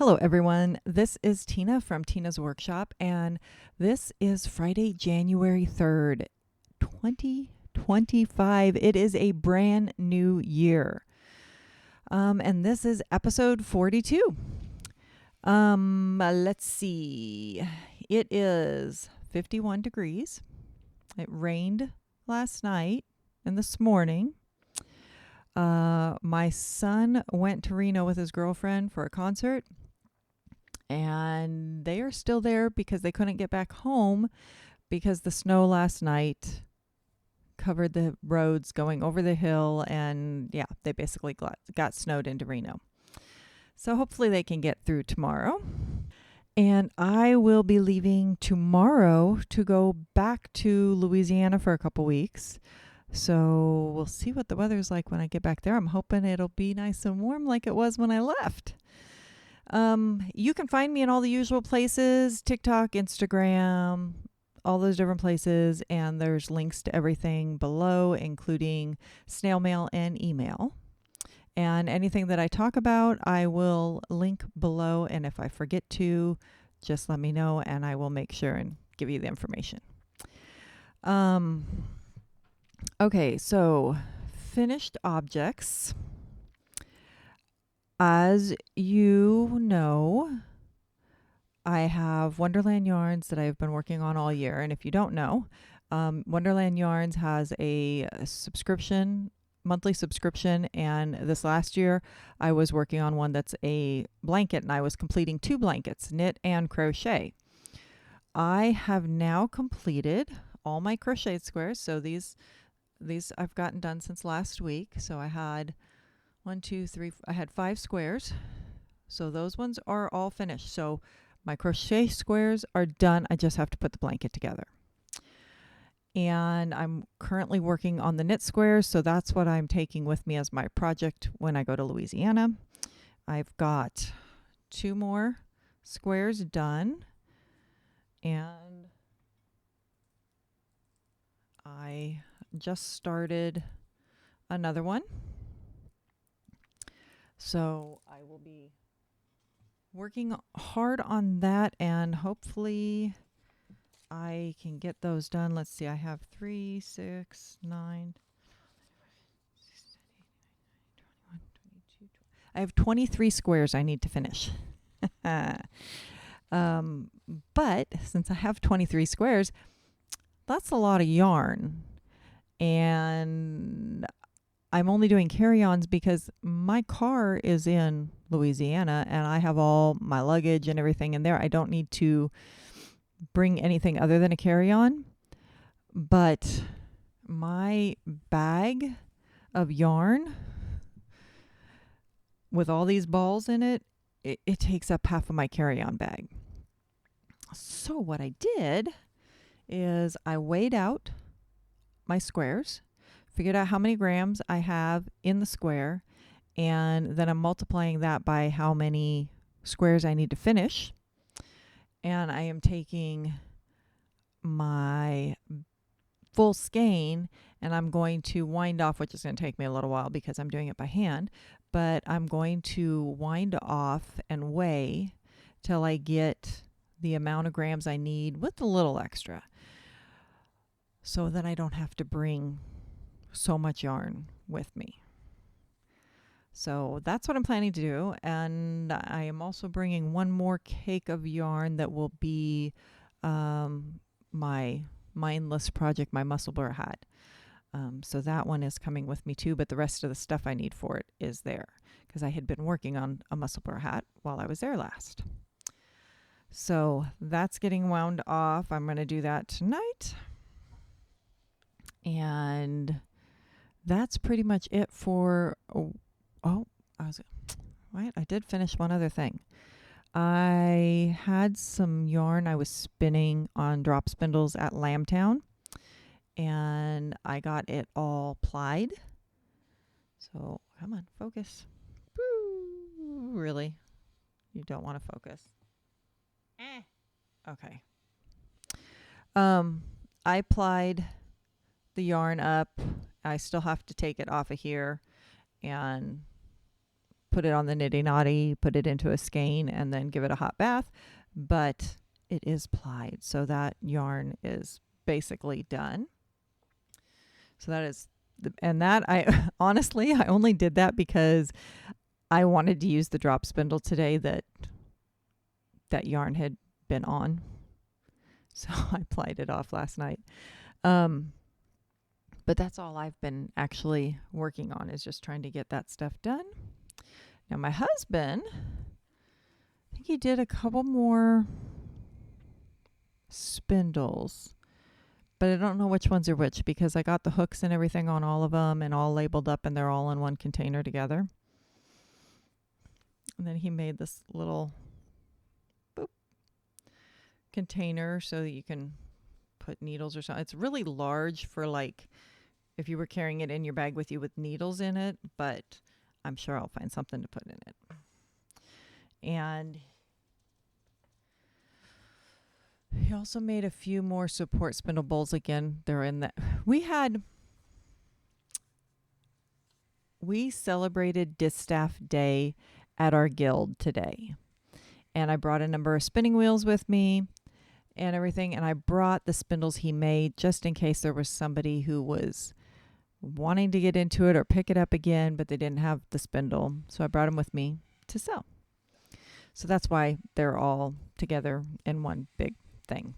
Hello, everyone. This is Tina from Tina's Workshop, and this is Friday, January 3rd, 2025. It is a brand new year. And this is episode 42. Let's see. It is 51 degrees. It rained last night and this morning. My son went to Reno with his girlfriend for a concert, and they are still there because they couldn't get back home because the snow last night covered the roads going over the hill, and yeah, they basically got snowed into Reno. So hopefully they can get through tomorrow. And I will be leaving tomorrow to go back to Louisiana for a couple weeks. So we'll see what the weather's like when I get back there. I'm hoping it'll be nice and warm like it was when I left. You can find me in all the usual places, TikTok, Instagram, all those different places. And there's links to everything below, including snail mail and email. And anything that I talk about, I will link below. And if I forget to, just let me know and I will make sure and give you the information. Okay, so finished objects. As you know, I have Wonderland Yarns that I've been working on all year. And if you don't know, Wonderland Yarns has a subscription, monthly subscription. And this last year, I was working on one that's a blanket, and I was completing 2 blankets, knit and crochet. I have now completed all my crochet squares. So these I've gotten done since last week. So I had 5 squares. So those ones are all finished. So my crochet squares are done. I just have to put the blanket together. And I'm currently working on the knit squares. So that's what I'm taking with me as my project when I go to Louisiana. I've got 2 more squares done. And I just started another one. So I will be working hard on that, and hopefully I can get those done. Let's see, I have 3, 6, 9, 21, 22, 20. I have 23 squares I need to finish. But since I have 23 squares, that's a lot of yarn. And I'm only doing carry-ons because my car is in Louisiana and I have all my luggage and everything in there. I don't need to bring anything other than a carry-on. But my bag of yarn with all these balls in it, it takes up half of my carry-on bag. So what I did is I weighed out my squares, figured out how many grams I have in the square, and then I'm multiplying that by how many squares I need to finish. And I am taking my full skein and I'm going to wind off, which is going to take me a little while because I'm doing it by hand, but I'm going to wind off and weigh till I get the amount of grams I need with a little extra, so that I don't have to bring so much yarn with me. So that's what I'm planning to do. And I am also bringing one more cake of yarn that will be my mindless project, my muscle blur hat. So that one is coming with me too, but the rest of the stuff I need for it is there because I had been working on a muscle blur hat while I was there last. So that's getting wound off. I'm going to do that tonight. And that's pretty much it for, I did finish one other thing. I had some yarn I was spinning on drop spindles at Lambtown, and I got it all plied. So come on, focus. Woo, really? You don't want to focus? Okay. I plied the yarn up. I still have to take it off of here and put it on the Nitty Knotty, put it into a skein, and then give it a hot bath. But it is plied, so that yarn is basically done. So that is, and that I honestly, I only did that because I wanted to use the drop spindle today that yarn had been on. So I plied it off last night. But that's all I've been actually working on, is just trying to get that stuff done. Now my husband, I think he did a couple more spindles, but I don't know which ones are which because I got the hooks and everything on all of them and all labeled up, and they're all in one container together. And then he made this little container so that you can put needles or something. It's really large for like if you were carrying it in your bag with you with needles in it, but I'm sure I'll find something to put in it. And he also made a few more support spindle bowls. Again, they're in that. We celebrated Distaff Day at our guild today. And I brought a number of spinning wheels with me and everything. And I brought the spindles he made just in case there was somebody who was wanting to get into it or pick it up again, but they didn't have the spindle. So I brought them with me to sell. So that's why they're all together in one big thing.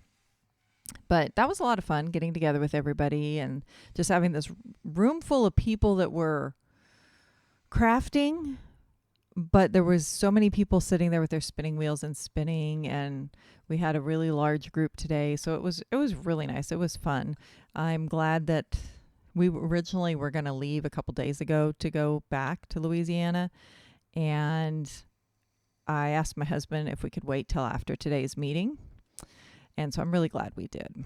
But that was a lot of fun, getting together with everybody and just having this room full of people that were crafting, but there was so many people sitting there with their spinning wheels and spinning, and we had a really large group today. So it was really nice. It was fun. I'm glad that we originally were going to leave a couple days ago to go back to Louisiana, and I asked my husband if we could wait till after today's meeting. And so I'm really glad we did.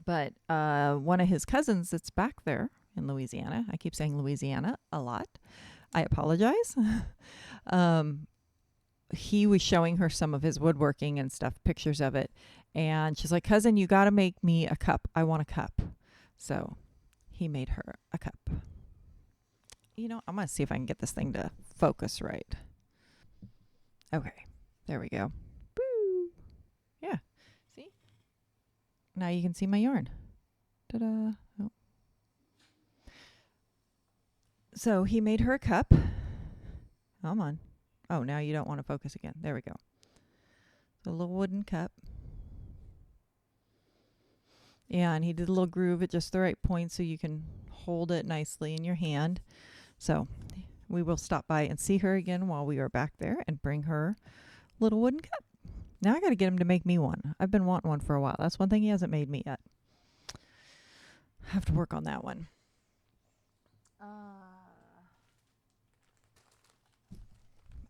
But one of his cousins that's back there in Louisiana, I keep saying Louisiana a lot, I apologize. He was showing her some of his woodworking and stuff, pictures of it. And she's like, cousin, you got to make me a cup. I want a cup. So he made her a cup. You know, I'm going to see if I can get this thing to focus right. Okay, there we go. Boo. Yeah, see? Now you can see my yarn. Ta-da. Oh. So he made her a cup. Come on. Oh, now you don't want to focus again. There we go. The little wooden cup. Yeah, and he did a little groove at just the right point so you can hold it nicely in your hand. So we will stop by and see her again while we are back there and bring her little wooden cup. Now I got to get him to make me one. I've been wanting one for a while. That's one thing he hasn't made me yet. I have to work on that one.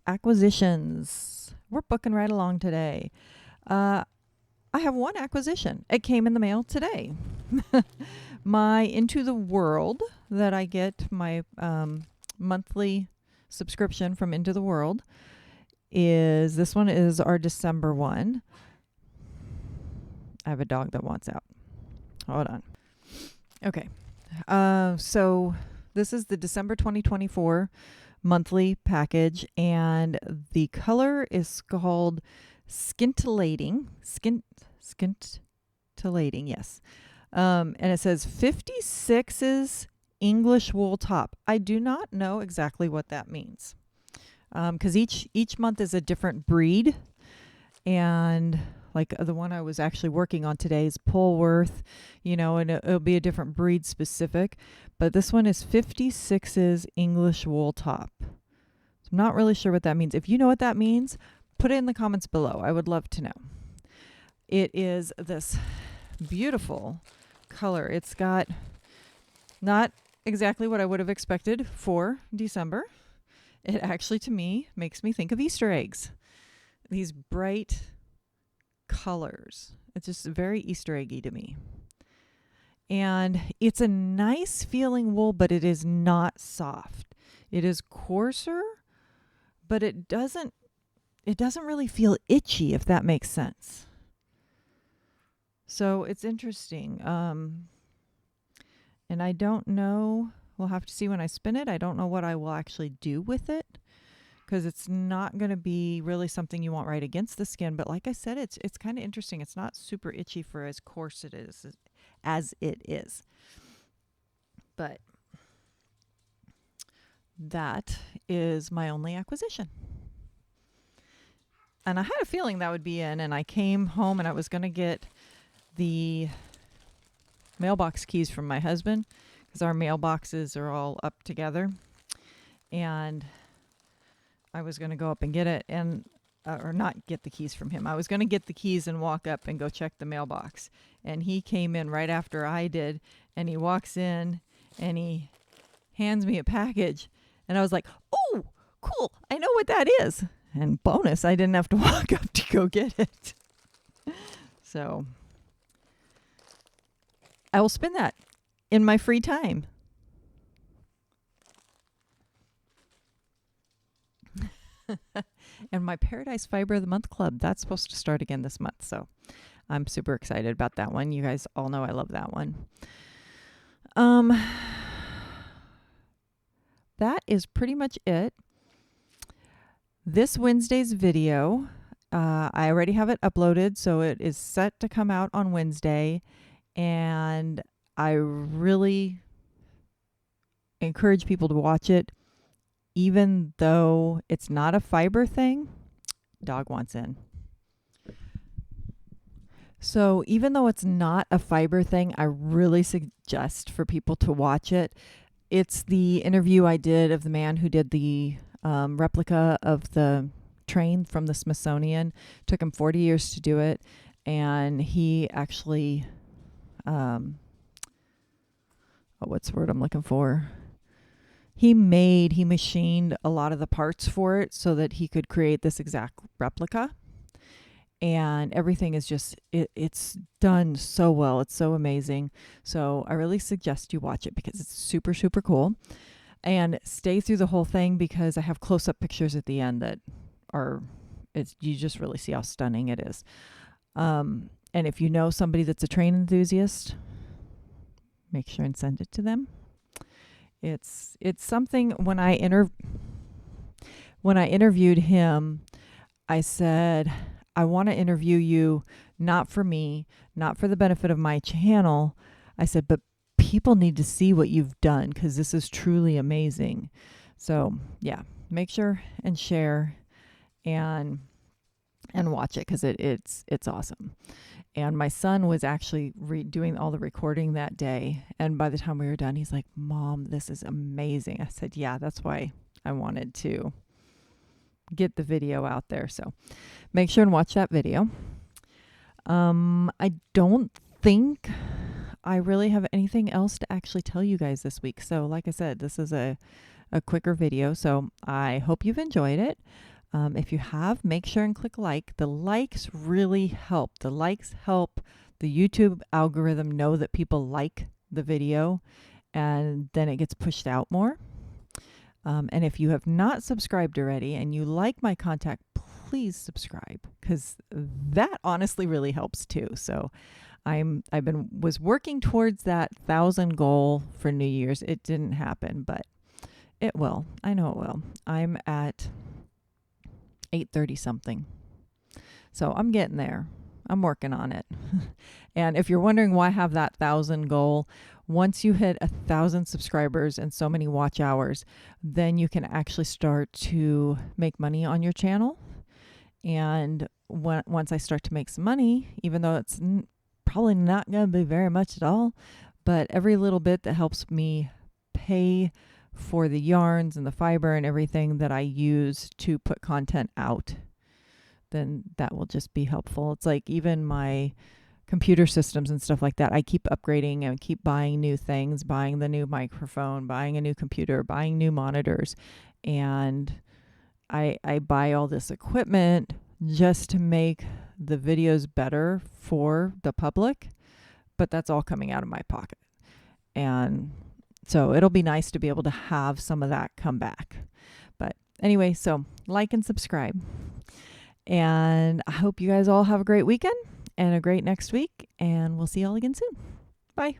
Acquisitions. We're booking right along today. I have one acquisition. It came in the mail today. My Into the World that I get, my monthly subscription from Into the World, this one is our December one. I have a dog that wants out. Hold on. Okay. So this is the December 2024 monthly package, and the color is called Scintillating. Scintillating, yes. And it says 56's English wool top. I do not know exactly what that means, because each month is a different breed, and like the one I was actually working on today is Polworth, and it'll be a different breed specific. But this one is 56's English wool top. So I'm not really sure what that means. If you know what that means, put it in the comments below. I would love to know. It is this beautiful color. It's got not exactly what I would have expected for December. It actually, to me, makes me think of Easter eggs. These bright colors. It's just very Easter eggy to me. And it's a nice feeling wool, but it is not soft. It is coarser, but it doesn't really feel itchy, if that makes sense. So it's interesting. And I don't know, we'll have to see when I spin it. I don't know what I will actually do with it. because it's not going to be really something you want right against the skin. But like I said, it's kind of interesting. It's not super itchy for as coarse it is as it is. But that is my only acquisition. And I had a feeling that would be in, and I came home and I was going to get the mailbox keys from my husband because our mailboxes are all up together. And I was going to go up and get it and or not get the keys from him. I was going to get the keys and walk up and go check the mailbox. And he came in right after I did, and he walks in and he hands me a package. And I was like, oh, cool. I know what that is. And bonus, I didn't have to walk up to go get it. So I will spend that in my free time. And my Paradise Fiber of the Month Club, that's supposed to start again this month. So I'm super excited about that one. You guys all know I love that one. That is pretty much it. This Wednesday's video, I already have it uploaded, so it is set to come out on Wednesday. And I really encourage people to watch it. Even though it's not a fiber thing, dog wants in. So even though it's not a fiber thing, I really suggest for people to watch it. It's the interview I did of the man who did the replica of the train from the Smithsonian. Took him 40 years to do it. And he actually, what's the word I'm looking for? He machined a lot of the parts for it so that he could create this exact replica. And everything is just, it's done so well. It's so amazing. So I really suggest you watch it because it's super, super cool. And stay through the whole thing because I have close-up pictures at the end that are, you just really see how stunning it is. And if you know somebody that's a train enthusiast, make sure and send it to them. It's something when I interviewed him, I said, I want to interview you not for me, not for the benefit of my channel. I said, but people need to see what you've done because this is truly amazing. So yeah, make sure and share and watch it because it's awesome. And my son was actually doing all the recording that day. And by the time we were done, he's like, Mom, this is amazing. I said, yeah, that's why I wanted to get the video out there. So make sure and watch that video. I don't think I really have anything else to actually tell you guys this week. So like I said, this is a quicker video. So I hope you've enjoyed it. If you have, make sure and click like. The likes really help. The likes help the YouTube algorithm know that people like the video, and then it gets pushed out more. And if you have not subscribed already and you like my content, please subscribe because that honestly really helps too. So was working towards that 1,000 goal for New Year's. It didn't happen, but it will. I know it will. I'm at 830 something. So I'm getting there. I'm working on it. And if you're wondering why I have that 1,000 goal, once you hit 1,000 subscribers and so many watch hours, then you can actually start to make money on your channel. And once I start to make some money, even though it's probably not going to be very much at all, but every little bit that helps me pay for the yarns and the fiber and everything that I use to put content out, then that will just be helpful. It's like even my computer systems and stuff like that, I keep upgrading and keep buying new things, buying the new microphone, buying a new computer, buying new monitors. And I buy all this equipment just to make the videos better for the public, but that's all coming out of my pocket. And so it'll be nice to be able to have some of that come back. But anyway, so like and subscribe. And I hope you guys all have a great weekend and a great next week. And we'll see you all again soon. Bye.